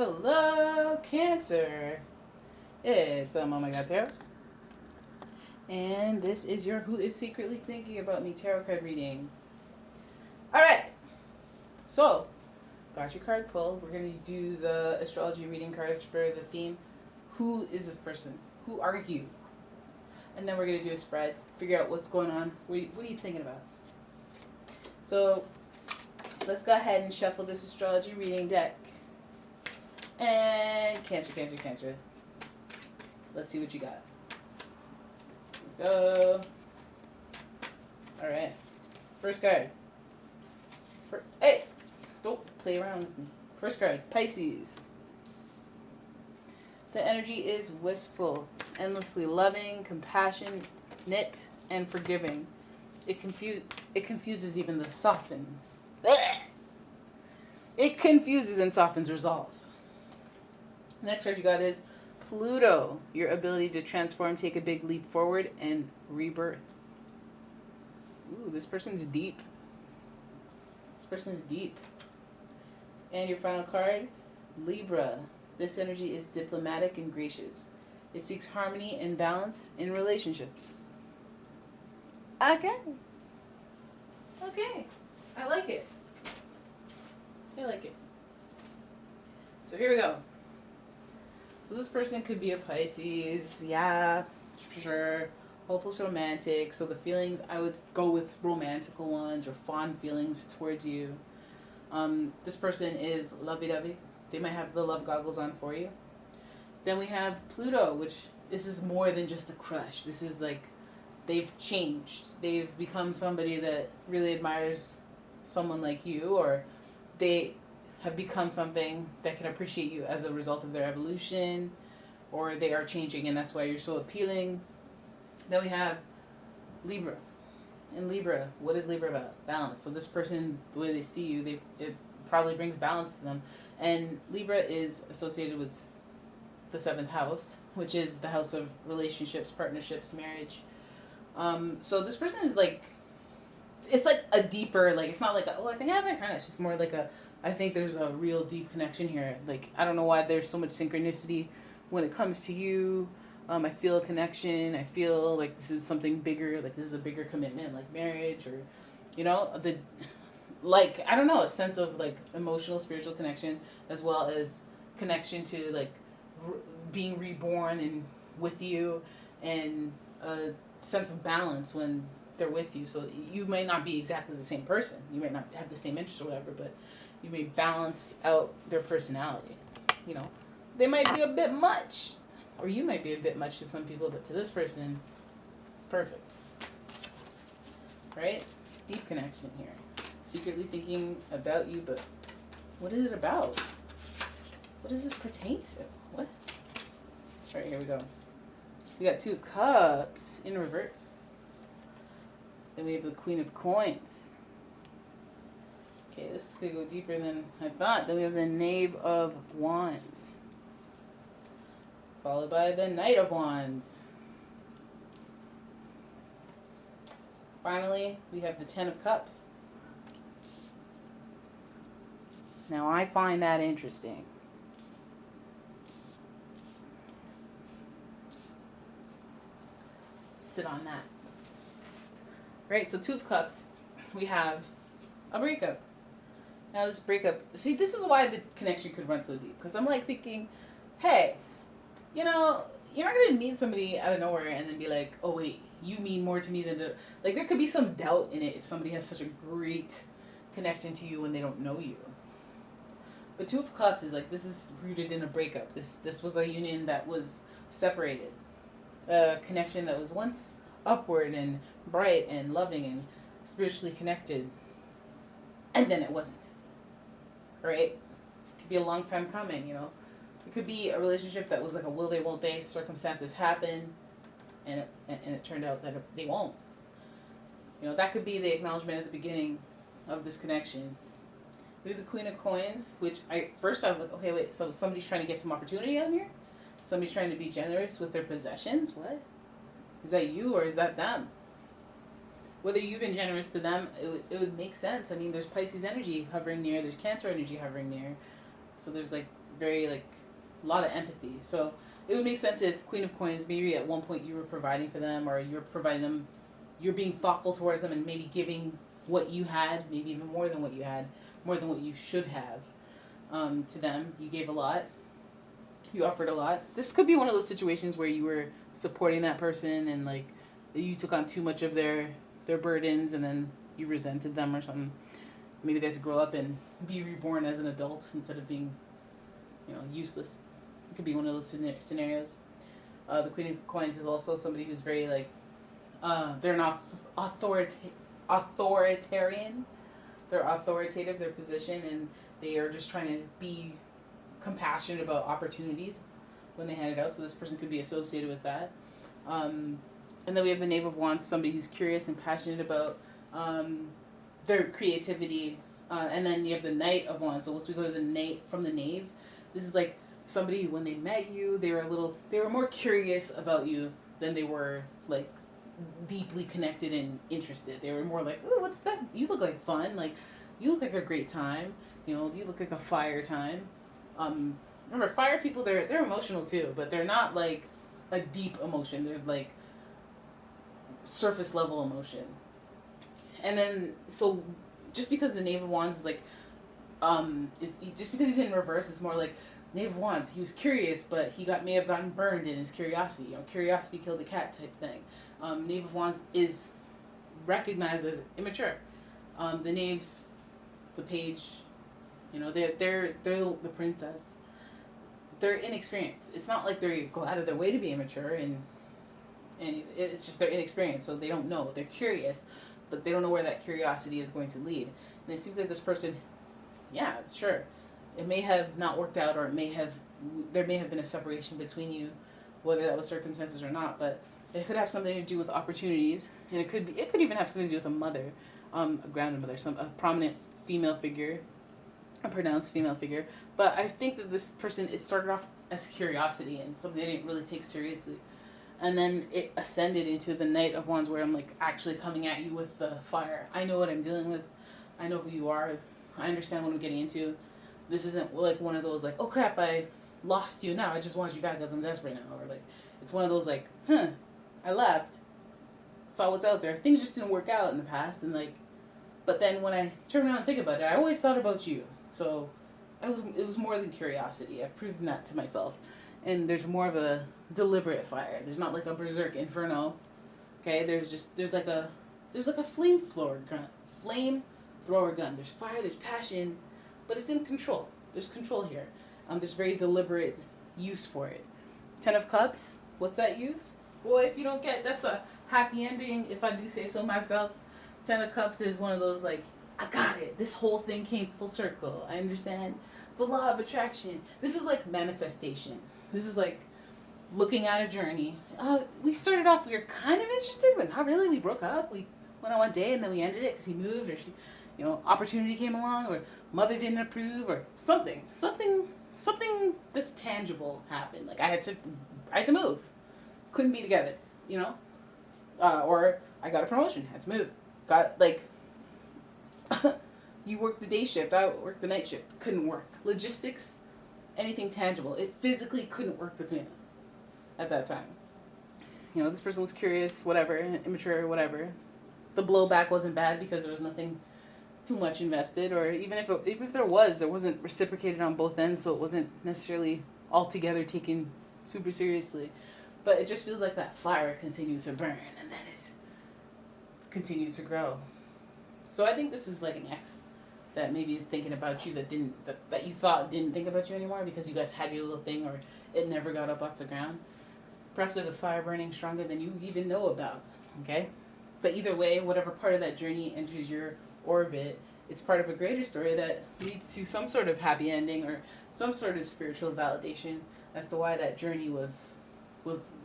Hello, Cancer. It's umomgtarot. And this is your Who is Secretly Thinking About Me tarot card reading. Alright. So, got your card pulled. We're going to do the astrology reading cards for the theme. Who is this person? Who are you? And then we're going to do a spread to figure out what's going on. What are you thinking about? So, let's go ahead and shuffle this astrology reading deck. And Cancer. Let's see what you got. Here we go. Alright. First card. Hey! Don't play around with me. First card. Pisces. The energy is wistful, endlessly loving, compassionate, and forgiving. It confuses even the softened. It confuses and softens resolve. Next card you got is Pluto. Your ability to transform, take a big leap forward, and rebirth. Ooh, this person's deep. And your final card, Libra. This energy is diplomatic and gracious. It seeks harmony and balance in relationships. Okay. I like it. So here we go. So this person could be a Pisces, yeah, for sure. Hopeless romantic. So the feelings, I would go with romantical ones or fond feelings towards you. This person is lovey-dovey. They might have the love goggles on for you. Then we have Pluto, which this is more than just a crush. This is like they've changed. They've become somebody that really admires someone like you, or they have become something that can appreciate you as a result of their evolution, or they are changing and that's why you're so appealing. Then we have Libra. And Libra, what is Libra about? Balance. So this person, the way they see you, it probably brings balance to them. And Libra is associated with the 7th house, which is the house of relationships, partnerships, marriage. So this person is like, it's like a deeper, like, it's not like, I think I have a crush. It's more like I think there's a real deep connection here. Like, I don't know why there's so much synchronicity when it comes to you. I feel a connection. I feel like this is something bigger. Like, this is a bigger commitment, like marriage, or, I don't know, a sense of, like, emotional, spiritual connection, as well as connection to, like, being reborn and with you, and a sense of balance when they're with you. So you may not be exactly the same person. You might not have the same interests or whatever, but you may balance out their personality. They might be a bit much, or you might be a bit much to some people, but to this person, it's perfect. Right? Deep connection here. Secretly thinking about you, but what is it about? What does this pertain to? What? All right, here we go. We got 2 of Cups in reverse. Then we have the Queen of Coins. Okay, this is going to go deeper than I thought. Then we have the Knave of Wands. Followed by the Knight of Wands. Finally, we have the 10 of Cups. Now, I find that interesting. Sit on that. Right, so 2 of Cups, we have a breakup. Now this breakup, see, this is why the connection could run so deep. Because I'm like thinking, hey, you're not going to meet somebody out of nowhere and then be like, oh wait, you mean more to me than... Like, there could be some doubt in it if somebody has such a great connection to you when they don't know you. But 2 of Cups is like, this is rooted in a breakup. This was a union that was separated. A connection that was once upward and bright and loving and spiritually connected, and then it wasn't. Right? It could be a long time coming, It could be a relationship that was like a will they, won't they. Circumstances happen, and it turned out that they won't. That could be the acknowledgement at the beginning of this connection. We have the Queen of Coins, which I was like, okay, wait, so somebody's trying to get some opportunity out here? Somebody's trying to be generous with their possessions? What? Is that you or is that them? Whether you've been generous to them, it would make sense. I mean, there's Pisces energy hovering near, there's Cancer energy hovering near. So there's like very like a lot of empathy. So it would make sense if Queen of Coins, maybe at one point you were providing for them, or you're providing them, you're being thoughtful towards them, and maybe giving what you had, maybe even more than what you had, more than what you should have, to them. You gave a lot. You offered a lot. This could be one of those situations where you were supporting that person and like you took on too much of their burdens, and then you resented them or something. Maybe they had to grow up and be reborn as an adult instead of being, useless. It could be one of those scenarios. The Queen of Coins is also somebody who's very like, they're not authoritarian. They're authoritative, their position, and they are just trying to be compassionate about opportunities when they hand it out. So this person could be associated with that. And then we have the Knave of Wands, somebody who's curious and passionate about their creativity. And then you have the Knight of Wands. So once we go to the Knight from the Knave, this is like somebody who, when they met you, they were more curious about you than they were like deeply connected and interested. They were more like, oh, what's that? You look like fun. Like, you look like a great time. You look like a fire time. Remember, fire people, they're emotional too, but they're not like a deep emotion. They're like surface level emotion. And then, so just because the Knave of Wands is like, just because he's in reverse, it's more like Knave of Wands. He was curious, but he may have gotten burned in his curiosity. Curiosity killed the cat type thing. Knave of Wands is recognized as immature. The Knaves, the Page, they're the princess. They're inexperienced. It's not like they go out of their way to be immature, and it's just they're inexperienced, so they don't know. They're curious, but they don't know where that curiosity is going to lead. And it seems like this person, yeah, sure, it may have not worked out, or there may have been a separation between you, whether that was circumstances or not, but it could have something to do with opportunities, and it could even have something to do with a mother, a grandmother, a prominent female figure, a pronounced female figure. But I think that this person, it started off as curiosity and something they didn't really take seriously. And then it ascended into the Knight of Wands, where I'm like actually coming at you with the fire. I know what I'm dealing with. I know who you are. I understand what I'm getting into. This isn't like one of those like, oh crap, I lost you now. I just want you back because I'm desperate now. Or like, it's one of those like, I left, saw what's out there. Things just didn't work out in the past, and like, but then when I turn around and think about it, I always thought about you. So it was more than curiosity. I've proven that to myself. And there's more of a deliberate fire. There's not like a berserk inferno. Okay, there's like a flamethrower gun. There's fire, there's passion, but it's in control. There's control here. There's very deliberate use for it. 10 of Cups, what's that use? Boy, if you don't get, that's a happy ending, if I do say so myself. 10 of Cups is one of those like, I got it. This whole thing came full circle. I understand the law of attraction. This is like manifestation. This is like looking at a journey. We started off, we were kind of interested, but not really. We broke up. We went on one day and then we ended it because he moved, or she, opportunity came along, or mother didn't approve, or something that's tangible happened. Like I had to move. Couldn't be together, or I got a promotion, had to move. Got like, you worked the day shift, I worked the night shift. Couldn't work. Logistics, anything tangible. It physically couldn't work between us at that time. This person was curious, whatever, immature, whatever. The blowback wasn't bad because there was nothing too much invested, or even if there wasn't reciprocated on both ends, so it wasn't necessarily altogether taken super seriously. But it just feels like that fire continued to burn, and then it's continued to grow. So I think this is like an ex that maybe is thinking about you that you thought didn't think about you anymore because you guys had your little thing, or it never got up off the ground. Perhaps there's a fire burning stronger than you even know about, okay? But either way, whatever part of that journey enters your orbit, it's part of a greater story that leads to some sort of happy ending or some sort of spiritual validation as to why that journey was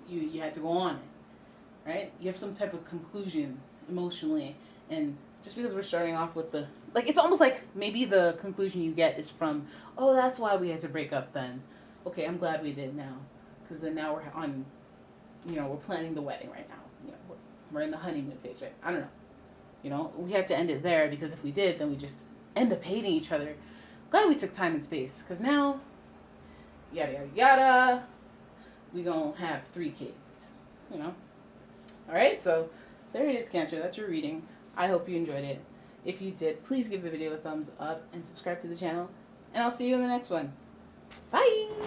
you had to go on it, right? You have some type of conclusion emotionally, and just because we're starting off with it's almost like maybe the conclusion you get is from, oh, that's why we had to break up then. Okay, I'm glad we did now, because then now we're on, we're planning the wedding right now. We're in the honeymoon phase, right? I don't know. We had to end it there, because if we did, then we just end up hating each other. Glad we took time and space, because now yada, yada, yada. We gonna have 3 kids, you know. All right, so there it is, Cancer. That's your reading. I hope you enjoyed it. If you did, please give the video a thumbs up and subscribe to the channel. And I'll see you in the next one. Bye!